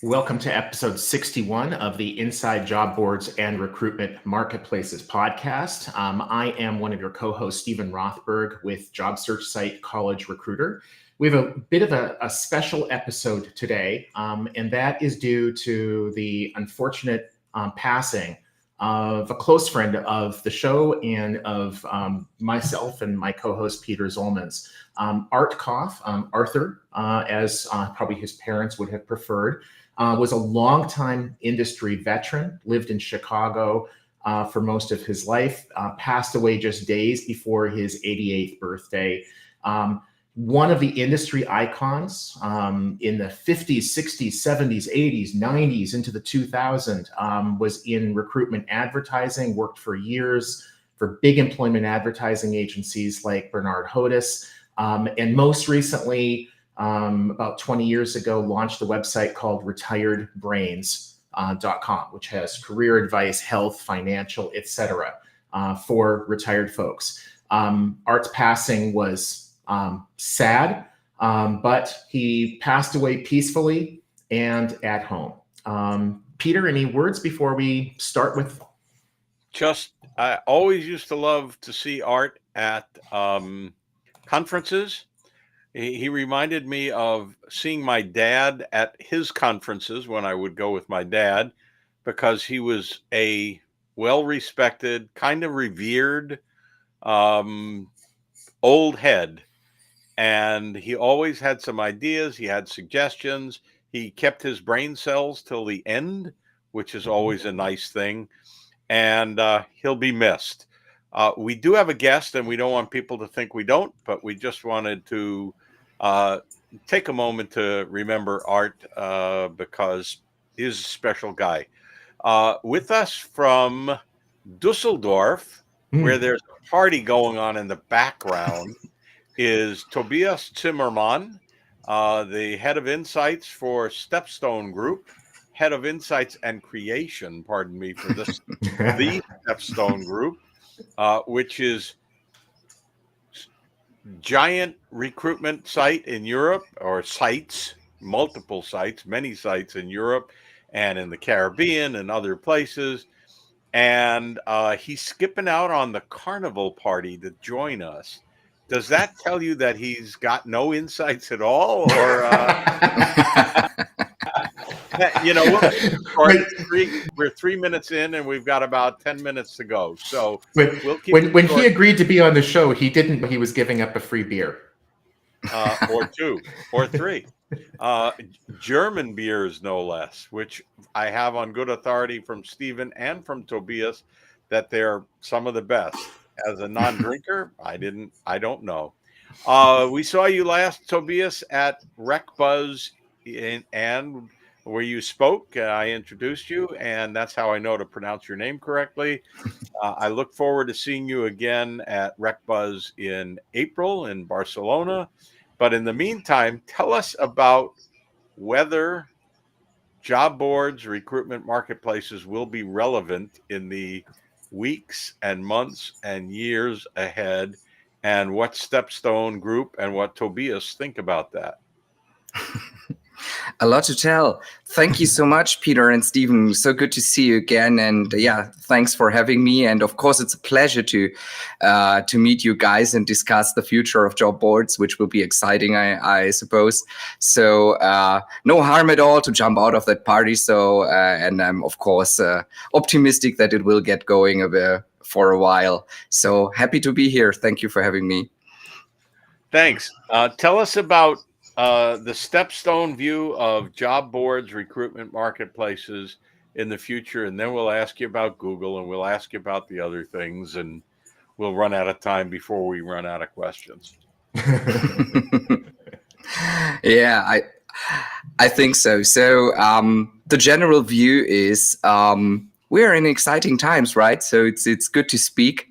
Welcome to episode 61 of the Inside Job Boards and Recruitment Marketplaces podcast. I am one of your co-hosts, Stephen Rothberg, with job search site College Recruiter. We have a bit of a special episode today, and that is due to the unfortunate passing of a close friend of the show and of myself and my co-host Peter Zollman's. Art Koff, Arthur, as probably his parents would have preferred, was a longtime industry veteran, lived in Chicago for most of his life, passed away just days before his 88th birthday. One of the industry icons in the 50s, 60s, 70s, 80s, 90s, into the 2000s, was in recruitment advertising, worked for years for big employment advertising agencies like Bernard Hodis, and most recently, about 20 years ago, launched a website called retiredbrains.com, which has career advice, health, financial, etc., for retired folks. Art's passing was sad, but he passed away peacefully and at home. Peter, any words before we start with? I always used to love to see Art at conferences. He reminded me of seeing my dad at his conferences when I would go with my dad, because he was a well-respected, kind of revered old head. And he always had some ideas. He had suggestions. He kept his brain cells till the end, which is always a nice thing. And he'll be missed. We do have a guest, and we don't want people to think we don't, but we just wanted to take a moment to remember Art because he's a special guy. With us from Dusseldorf, where there's a party going on in the background, is Tobias Zimmermann, the head of insights for Stepstone Group, head of insights and creation, pardon me for this, the Stepstone Group, which is giant recruitment site in Europe, or sites, multiple sites, many sites in Europe and in the Caribbean and other places. And he's skipping out on the carnival party to join us. Does that tell you that he's got no insights at all? Or, we're 3 minutes in and we've got about 10 minutes to go. So we'll keep when he agreed to be on the show, he didn't, but he was giving up a free beer. Or two or three. German beers, no less, which I have on good authority from Stephen and from Tobias that they're some of the best. As a non-drinker, I don't know. We saw you last, Tobias, at RecBuzz, and where you spoke. I introduced you, and that's how I know to pronounce your name correctly. I look forward to seeing you again at RecBuzz in April in Barcelona. But in the meantime, tell us about whether job boards, recruitment marketplaces will be relevant in the weeks and months and years ahead, and what Stepstone Group and what Tobias think about that. A lot to tell. Thank you so much, Peter and Stephen. So good to see you again. And thanks for having me. And of course, it's a pleasure to meet you guys and discuss the future of job boards, which will be exciting, I suppose. So no harm at all to jump out of that party. So and I'm, of course, optimistic that it will get going for a while. So happy to be here. Thank you for having me. Thanks. Tell us about the Stepstone view of job boards, recruitment marketplaces in the future, and then we'll ask you about Google, and we'll ask you about the other things, and we'll run out of time before we run out of questions. Yeah, I think so. So the general view is we're in exciting times, right? So it's good to speak.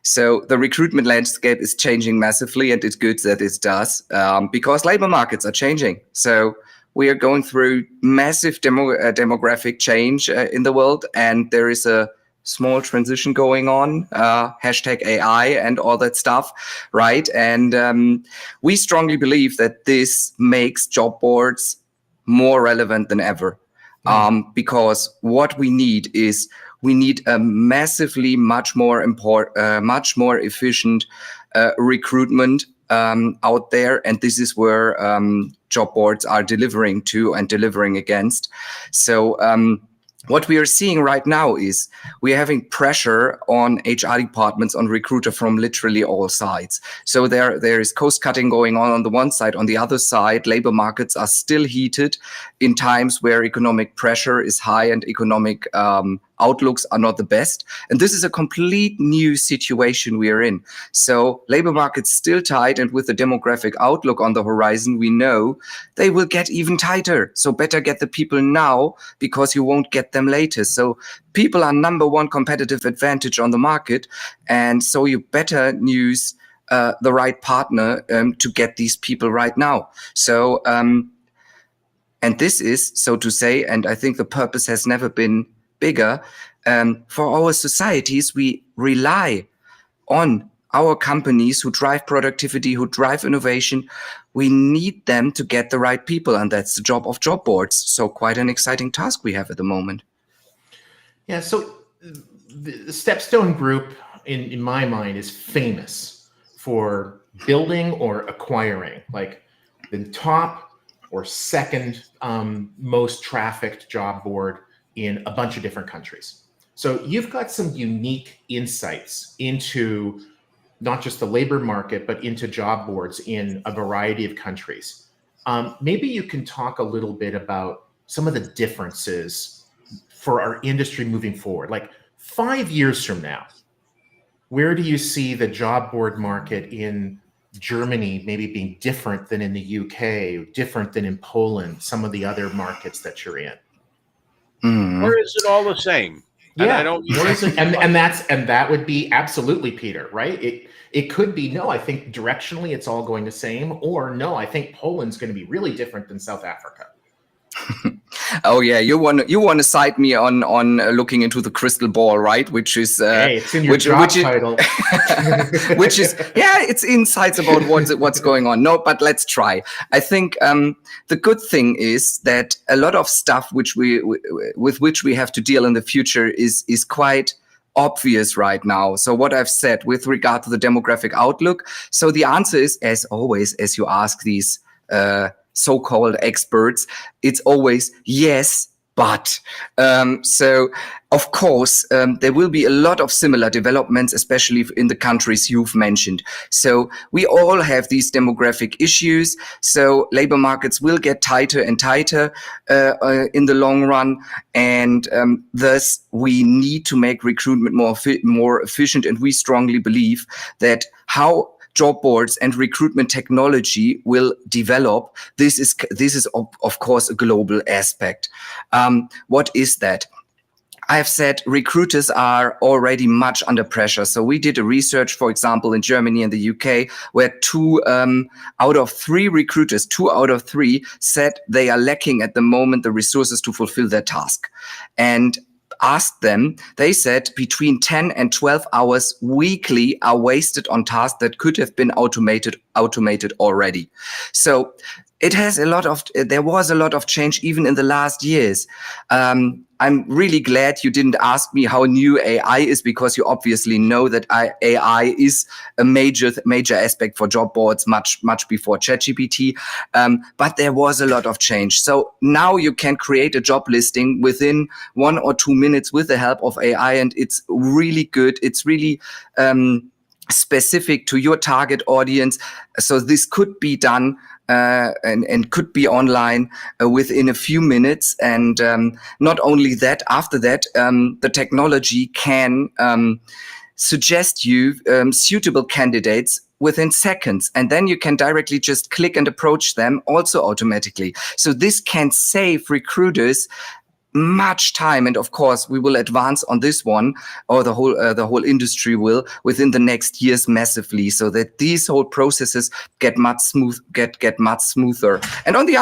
So the recruitment landscape is changing massively, and it's good that it does because labor markets are changing. So we are going through massive demographic change in the world, and there is a small transition going on, hashtag AI and all that stuff, right? And we strongly believe that this makes job boards more relevant than ever. Because what we need is a massively much more efficient recruitment out there, and this is where job boards are delivering to and delivering against. So what we are seeing right now is we are having pressure on HR departments, on recruiter from literally all sides. So there is cost cutting going on the one side. On the other side, labor markets are still heated in times where economic pressure is high and economic outlooks are not the best. And this is a complete new situation we are in. So labor market's still tight, and with the demographic outlook on the horizon, we know they will get even tighter. So better get the people now, because you won't get them later. So people are number one competitive advantage on the market. And so you better use the right partner to get these people right now. So, and this is, so to say, and I think the purpose has never been bigger, for our societies, we rely on our companies who drive productivity, who drive innovation. We need them to get the right people, and that's the job of job boards. So quite an exciting task we have at the moment. Yeah, so the Stepstone Group, in my mind, is famous for building or acquiring, like the top or second most trafficked job board in a bunch of different countries. So you've got some unique insights into not just the labor market, but into job boards in a variety of countries. Maybe you can talk a little bit about some of the differences for our industry moving forward. Like 5 years from now, where do you see the job board market in Germany maybe being different than in the UK, different than in Poland, some of the other markets that you're in? Or is it all the same? Yeah, and and that would be absolutely, Peter, right? It could be, no, I think directionally it's all going the same, or no, I think Poland's going to be really different than South Africa. Oh yeah, you want to cite me on looking into the crystal ball, right? Which is hey, it's in your job title. Which is, yeah, it's insights about what's going on. No, but let's try. I think the good thing is that a lot of stuff with which we have to deal in the future is quite obvious right now. So what I've said with regard to the demographic outlook. So the answer is, as always, as you ask these so-called experts, it's always yes, but. So, of course, there will be a lot of similar developments, especially in the countries you've mentioned. So we all have these demographic issues. So labor markets will get tighter and tighter in the long run. And thus, we need to make recruitment more efficient. And we strongly believe that how job boards and recruitment technology will develop. This is of course a global aspect. What is that? I have said recruiters are already much under pressure. So we did a research, for example, in Germany and the UK, where 2 out of 3 recruiters, 2 out of 3 said they are lacking at the moment the resources to fulfill their task. And asked them, they said between 10 and 12 hours weekly are wasted on tasks that could have been automated already. So there was a lot of change even in the last years. I'm really glad you didn't ask me how new AI is, because you obviously know that AI is a major aspect for job boards much before ChatGPT. But there was a lot of change. So now you can create a job listing within 1 or 2 minutes with the help of AI, and it's really good. It's really specific to your target audience. So this could be done and could be online within a few minutes. And not only that, after that, the technology can suggest you suitable candidates within seconds. And then you can directly just click and approach them also automatically. So this can save recruiters much time, and of course we will advance on this one, or the whole industry will, within the next years massively, so that these whole processes get much smoother. And on the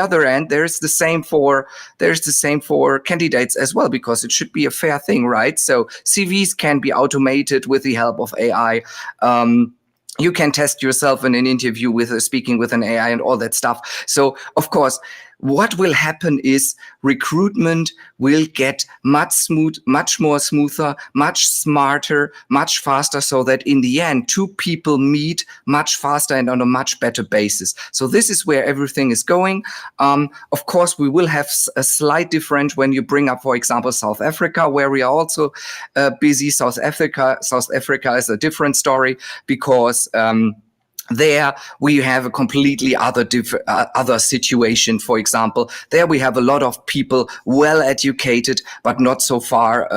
other end, there's the same for candidates as well, because it should be a fair thing, right? So CVs can be automated with the help of AI. You can test yourself in an interview with speaking with an AI and all that stuff. So of course, what will happen is recruitment will get much more smoother, much smarter, much faster, so that in the end, two people meet much faster and on a much better basis. So this is where everything is going. Of course, we will have a slight difference when you bring up, for example, South Africa, where we are also busy. South Africa is a different story because there we have a completely other situation. For example, there we have a lot of people well educated, but not so far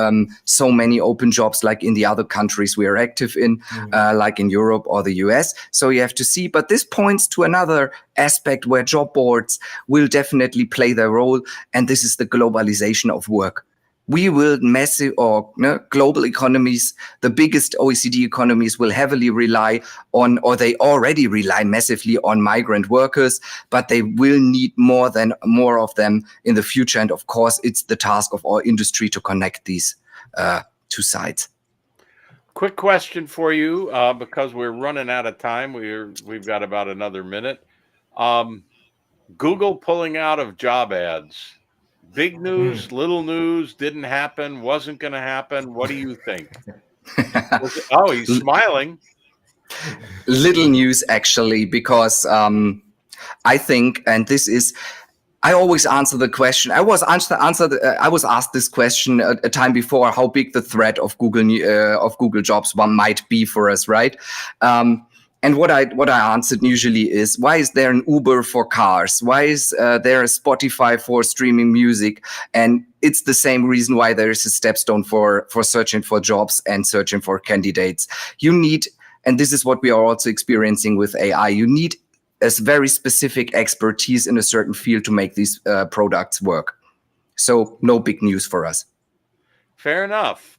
so many open jobs like in the other countries we are active in, like in Europe or the US. So you have to see. But this points to another aspect where job boards will definitely play their role, and this is the globalization of work. We will global economies, the biggest OECD economies will heavily rely on, or they already rely massively on migrant workers, but they will need more of them in the future. And of course, it's the task of our industry to connect these two sides. Quick question for you, because we're running out of time. We've got about another minute. Google pulling out of job ads. Big news, little news, didn't happen, wasn't going to happen. What do you think? Oh, he's smiling. Little news, actually, because I think, and this is, I always answer the question. I was asked this question a time before, how big the threat of Google Jobs one might be for us, right? And what I answered usually is, why is there an Uber for cars? Why is there a Spotify for streaming music? And it's the same reason why there is a Stepstone for searching for jobs and searching for candidates. You need, and this is what we are also experiencing with AI, you need a very specific expertise in a certain field to make these products work. So no big news for us. Fair enough.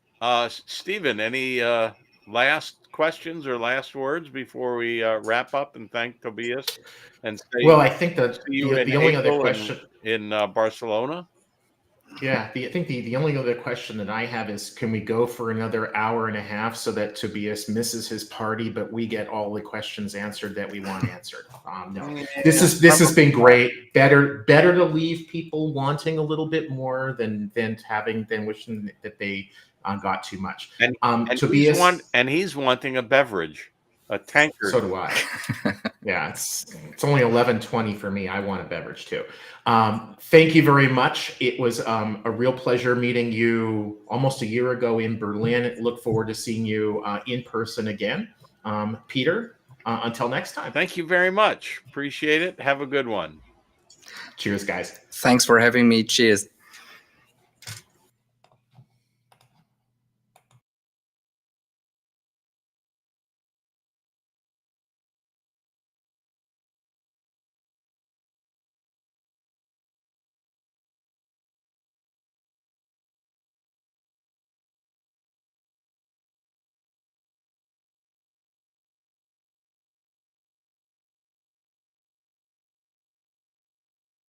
Stephen, any last questions or last words before we wrap up and thank Tobias and say, well, I think that the only other question in Barcelona? Yeah, I think the only other question that I have is, can we go for another hour and a half so that Tobias misses his party, but we get all the questions answered that we want answered? No, this has been great. Better to leave people wanting a little bit more than wishing that they got too much. And Tobias, he's wanting a beverage, a tankard. So do I. Yeah, it's only 11:20 for me. I want a beverage too. Thank you very much. It was a real pleasure meeting you almost a year ago in Berlin. Look forward to seeing you in person again. Peter, until next time. Thank you very much. Appreciate it. Have a good one. Cheers, guys. Thanks for having me. Cheers.